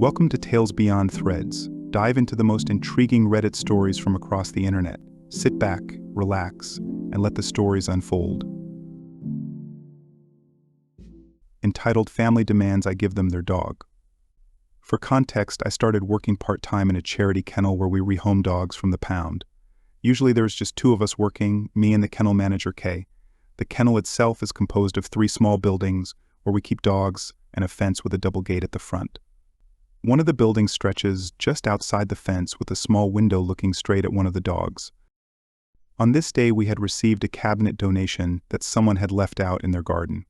Welcome to Tales Beyond Threads. Dive into the most intriguing Reddit stories from across the internet. Sit back, relax, and let the stories unfold. Entitled Family Demands I Give Them Their Dog. For context, I started working part-time in a charity kennel where we rehome dogs from the pound. Usually there's just two of us working, me and the kennel manager Kay. The kennel itself is composed of 3 small buildings where we keep dogs and a fence with a double gate at the front. One of the buildings stretches just outside the fence with a small window looking straight at one of the dogs. On this day, we had received a cabinet donation that someone had left out in their garden.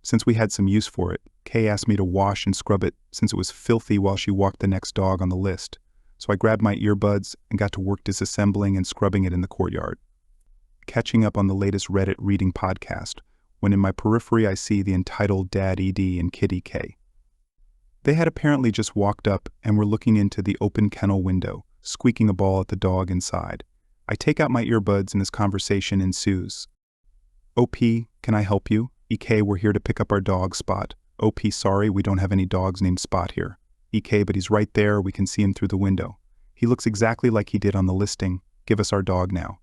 Since we had some use for it, Kay asked me to wash and scrub it since it was filthy while she walked the next dog on the list, so I grabbed my earbuds and got to work disassembling and scrubbing it in the courtyard. Catching up on the latest Reddit reading podcast, when in my periphery I see the entitled Dad ED and Kitty K. They had apparently just walked up and were looking into the open kennel window, squeaking a ball at the dog inside. I take out my earbuds and this conversation ensues. OP, can I help you? EK, we're here to pick up our dog, Spot. OP, sorry, we don't have any dogs named Spot here. EK, but he's right there, we can see him through the window. He looks exactly like he did on the listing. Give us our dog now.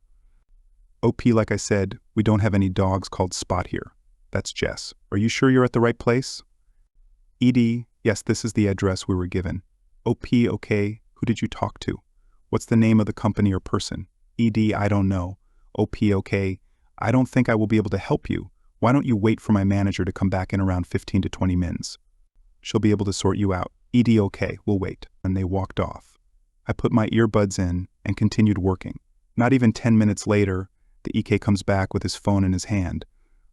OP, like I said, we don't have any dogs called Spot here. That's Jess. Are you sure you're at the right place? ED, yes, this is the address we were given. OP, okay, who did you talk to? What's the name of the company or person? ED, I don't know. OP, okay, I don't think I will be able to help you. Why don't you wait for my manager to come back in around 15 to 20 minutes? She'll be able to sort you out. ED, okay, we'll wait. And they walked off. I put my earbuds in and continued working. Not even 10 minutes later, the EK comes back with his phone in his hand.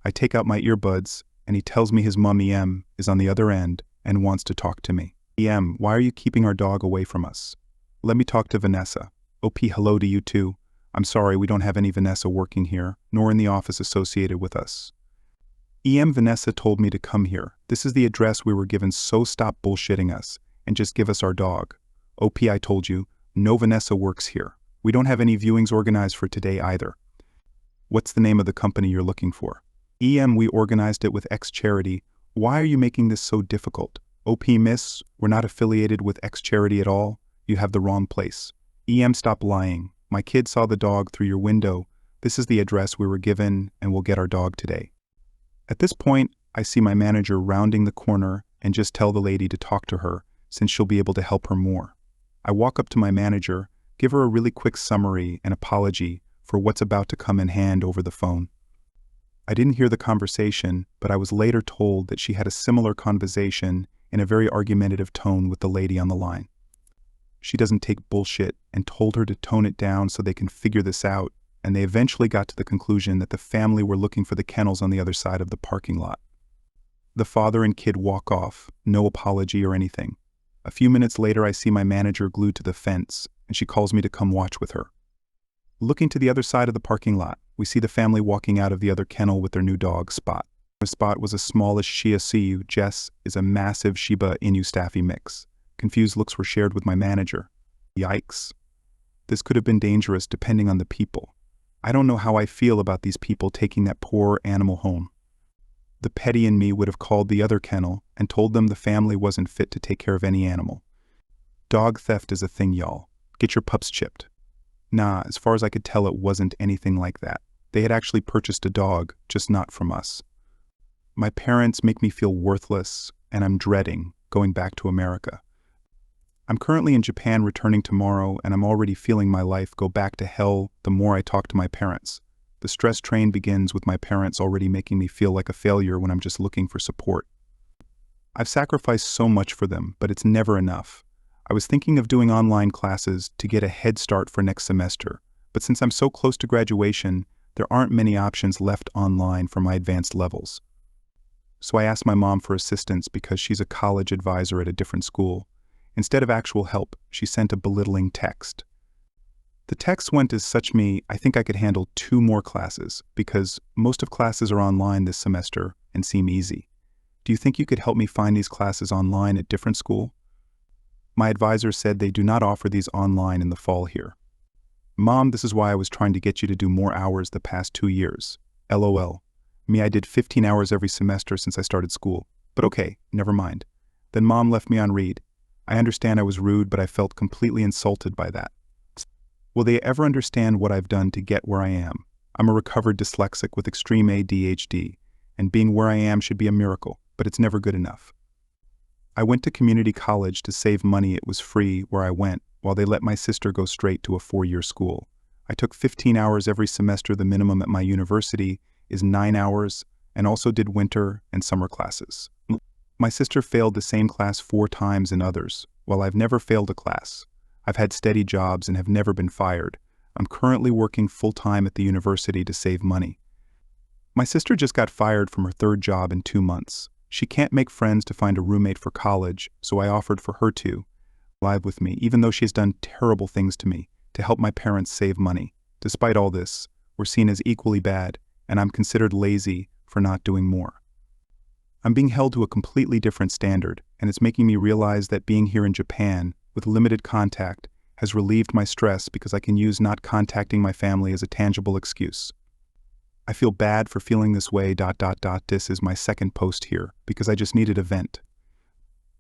I take out my earbuds and he tells me his mom EM is on the other end and wants to talk to me. EM, why are you keeping our dog away from us? Let me talk to Vanessa. OP, hello to you too. I'm sorry, we don't have any Vanessa working here, nor in the office associated with us. EM, Vanessa told me to come here. This is the address we were given, so stop bullshitting us and just give us our dog. OP, I told you, no Vanessa works here. We don't have any viewings organized for today either. What's the name of the company you're looking for? EM, we organized it with X Charity. Why are you making this so difficult? OP, miss, we're not affiliated with X Charity at all. You have the wrong place. EM, stop lying. My kid saw the dog through your window. This is the address we were given and we'll get our dog today. At this point, I see my manager rounding the corner and just tell the lady to talk to her since she'll be able to help her more. I walk up to my manager, give her a really quick summary and apology for what's about to come in hand over the phone. I didn't hear the conversation, but I was later told that she had a similar conversation in a very argumentative tone with the lady on the line. She doesn't take bullshit and told her to tone it down so they can figure this out, and they eventually got to the conclusion that the family were looking for the kennels on the other side of the parking lot. The father and kid walk off, no apology or anything. A few minutes later, I see my manager glued to the fence, and she calls me to come watch with her. Looking to the other side of the parking lot, we see the family walking out of the other kennel with their new dog, Spot. Spot was a smallish Shih Tzu. Jess is a massive Shiba Inu Staffy mix. Confused looks were shared with my manager. Yikes. This could have been dangerous depending on the people. I don't know how I feel about these people taking that poor animal home. The petty in me would have called the other kennel and told them the family wasn't fit to take care of any animal. Dog theft is a thing, y'all. Get your pups chipped. Nah, as far as I could tell, it wasn't anything like that. They had actually purchased a dog, just not from us. My parents make me feel worthless, and I'm dreading going back to America. I'm currently in Japan returning tomorrow, and I'm already feeling my life go back to hell the more I talk to my parents. The stress train begins with my parents already making me feel like a failure when I'm just looking for support. I've sacrificed so much for them, but it's never enough. I was thinking of doing online classes to get a head start for next semester, but since I'm so close to graduation, there aren't many options left online for my advanced levels. So I asked my mom for assistance because she's a college advisor at a different school. Instead of actual help, she sent a belittling text. The text went as such me, I think I could handle 2 more classes because most of classes are online this semester and seem easy. Do you think you could help me find these classes online at different school? My advisor said they do not offer these online in the fall here. Mom, this is why I was trying to get you to do more hours the past 2 years. LOL. Me, I did 15 hours every semester since I started school. But okay, never mind. Then Mom left me on read. I understand I was rude, but I felt completely insulted by that. Will they ever understand what I've done to get where I am? I'm a recovered dyslexic with extreme ADHD, and being where I am should be a miracle, but it's never good enough. I went to community college to save money. It was free where I went, while they let my sister go straight to a 4-year school. I took 15 hours every semester. The minimum at my university is 9 hours, and also did winter and summer classes. My sister failed the same class 4 times in others, while I've never failed a class. I've had steady jobs and have never been fired. I'm currently working full-time at the university to save money. My sister just got fired from her 3rd job in 2 months. She can't make friends to find a roommate for college, so I offered for her to live with me, even though she has done terrible things to me, to help my parents save money. Despite all this, we're seen as equally bad, and I'm considered lazy for not doing more. I'm being held to a completely different standard, and it's making me realize that being here in Japan, with limited contact, has relieved my stress because I can use not contacting my family as a tangible excuse. I feel bad for feeling this way. This is my 2nd post here, because I just needed a vent.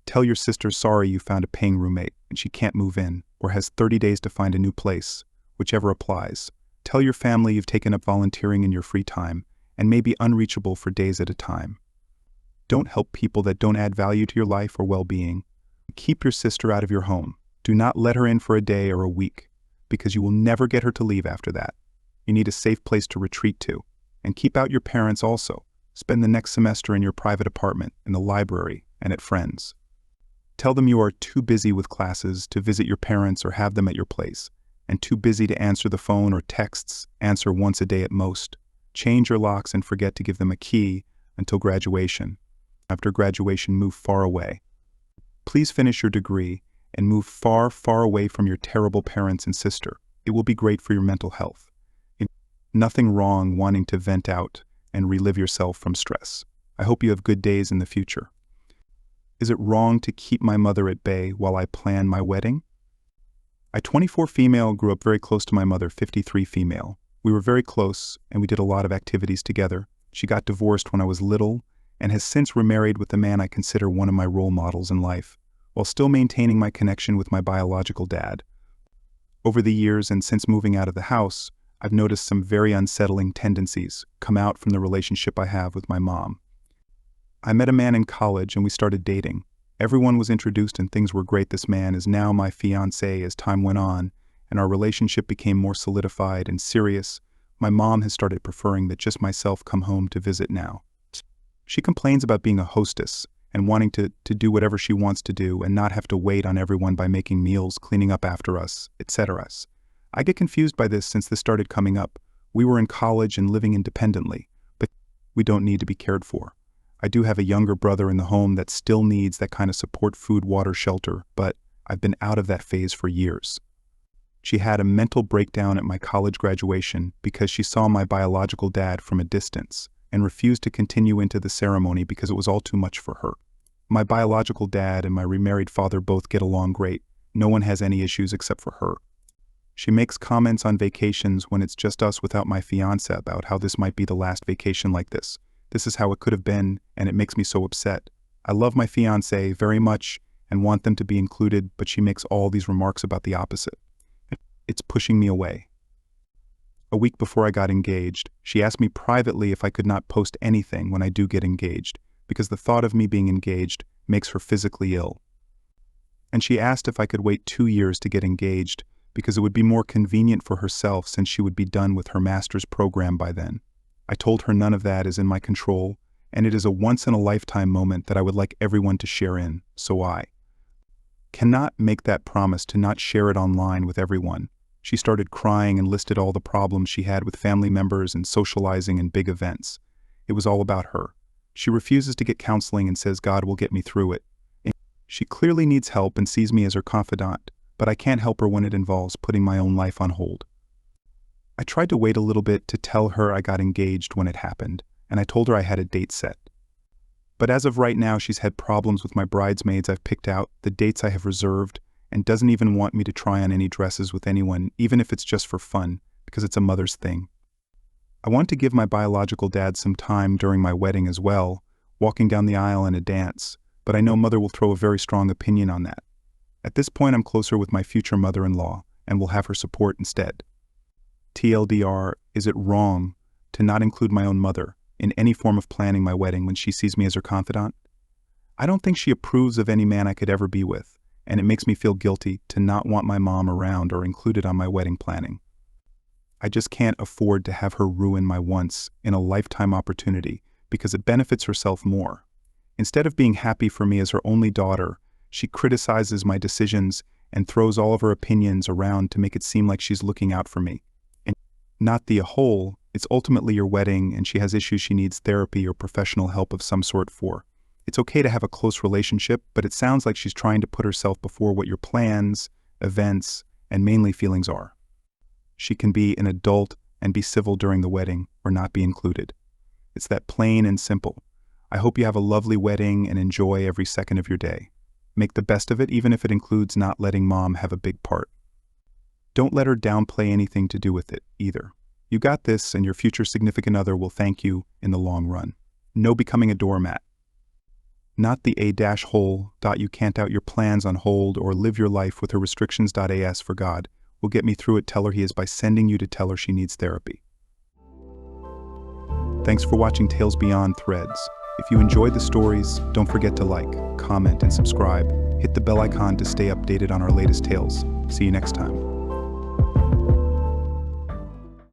Tell your sister sorry you found a paying roommate and she can't move in, or has 30 days to find a new place, whichever applies. Tell your family you've taken up volunteering in your free time, and may be unreachable for days at a time. Don't help people that don't add value to your life or well-being. Keep your sister out of your home. Do not let her in for a day or a week, because you will never get her to leave after that. You need a safe place to retreat to. And keep out your parents also. Spend the next semester in your private apartment, in the library, and at friends. Tell them you are too busy with classes to visit your parents or have them at your place, and too busy to answer the phone or texts. Answer once a day at most. Change your locks and forget to give them a key until graduation. After graduation, move far away. Please finish your degree and move far, far away from your terrible parents and sister. It will be great for your mental health. Nothing wrong wanting to vent out and relive yourself from stress. I hope you have good days in the future. Is it wrong to keep my mother at bay while I plan my wedding? I, 24 female, grew up very close to my mother, 53 female. We were very close and we did a lot of activities together. She got divorced when I was little and has since remarried with the man I consider one of my role models in life, while still maintaining my connection with my biological dad. Over the years and since moving out of the house, I've noticed some very unsettling tendencies come out from the relationship I have with my mom. I met a man in college and we started dating. Everyone was introduced and things were great. This man is now my fiancé. As time went on and our relationship became more solidified and serious, my mom has started preferring that just myself come home to visit now. She complains about being a hostess and wanting to do whatever she wants to do and not have to wait on everyone by making meals, cleaning up after us, etc. I get confused by this since this started coming up. We were in college and living independently, but we don't need to be cared for. I do have a younger brother in the home that still needs that kind of support, food, water, shelter, but I've been out of that phase for years. She had a mental breakdown at my college graduation because she saw my biological dad from a distance and refused to continue into the ceremony because it was all too much for her. My biological dad and my remarried father both get along great. No one has any issues except for her. She makes comments on vacations when it's just us without my fiancé about how this might be the last vacation like this. This is how it could have been, and it makes me so upset. I love my fiancé very much and want them to be included, but she makes all these remarks about the opposite. It's pushing me away. A week before I got engaged, she asked me privately if I could not post anything when I do get engaged, because the thought of me being engaged makes her physically ill. And she asked if I could wait 2 years to get engaged, because it would be more convenient for herself since she would be done with her master's program by then. I told her none of that is in my control, and it is a once-in-a-lifetime moment that I would like everyone to share in, so I cannot make that promise to not share it online with everyone. She started crying and listed all the problems she had with family members and socializing and big events. It was all about her. She refuses to get counseling and says God will get me through it. She clearly needs help and sees me as her confidant, but I can't help her when it involves putting my own life on hold. I tried to wait a little bit to tell her I got engaged when it happened, and I told her I had a date set. But as of right now, she's had problems with my bridesmaids I've picked out, the dates I have reserved, and doesn't even want me to try on any dresses with anyone, even if it's just for fun, because it's a mother's thing. I want to give my biological dad some time during my wedding as well, walking down the aisle in a dance, but I know Mother will throw a very strong opinion on that. At this point, I'm closer with my future mother-in-law and will have her support instead. TLDR, is it wrong to not include my own mother in any form of planning my wedding when she sees me as her confidant? I don't think she approves of any man I could ever be with, and it makes me feel guilty to not want my mom around or included on my wedding planning. I just can't afford to have her ruin my once in a lifetime opportunity because it benefits herself more. Instead of being happy for me as her only daughter, she criticizes my decisions and throws all of her opinions around to make it seem like she's looking out for me. And not the whole, it's ultimately your wedding and she has issues she needs therapy or professional help of some sort for. It's okay to have a close relationship, but it sounds like she's trying to put herself before what your plans, events, and mainly feelings are. She can be an adult and be civil during the wedding or not be included. It's that plain and simple. I hope you have a lovely wedding and enjoy every second of your day. Make the best of it, even if it includes not letting mom have a big part. Don't let her downplay anything to do with it, either. You got this, and your future significant other will thank you in the long run. No becoming a doormat. Not the a-hole. You can't out your plans on hold or live your life with her restrictions.as for God will get me through it. Tell her he is by sending you to tell her she needs therapy. Thanks for watching Tales Beyond Threads. If you enjoyed the stories, don't forget to like, comment, and subscribe. Hit the bell icon to stay updated on our latest tales. See you next time.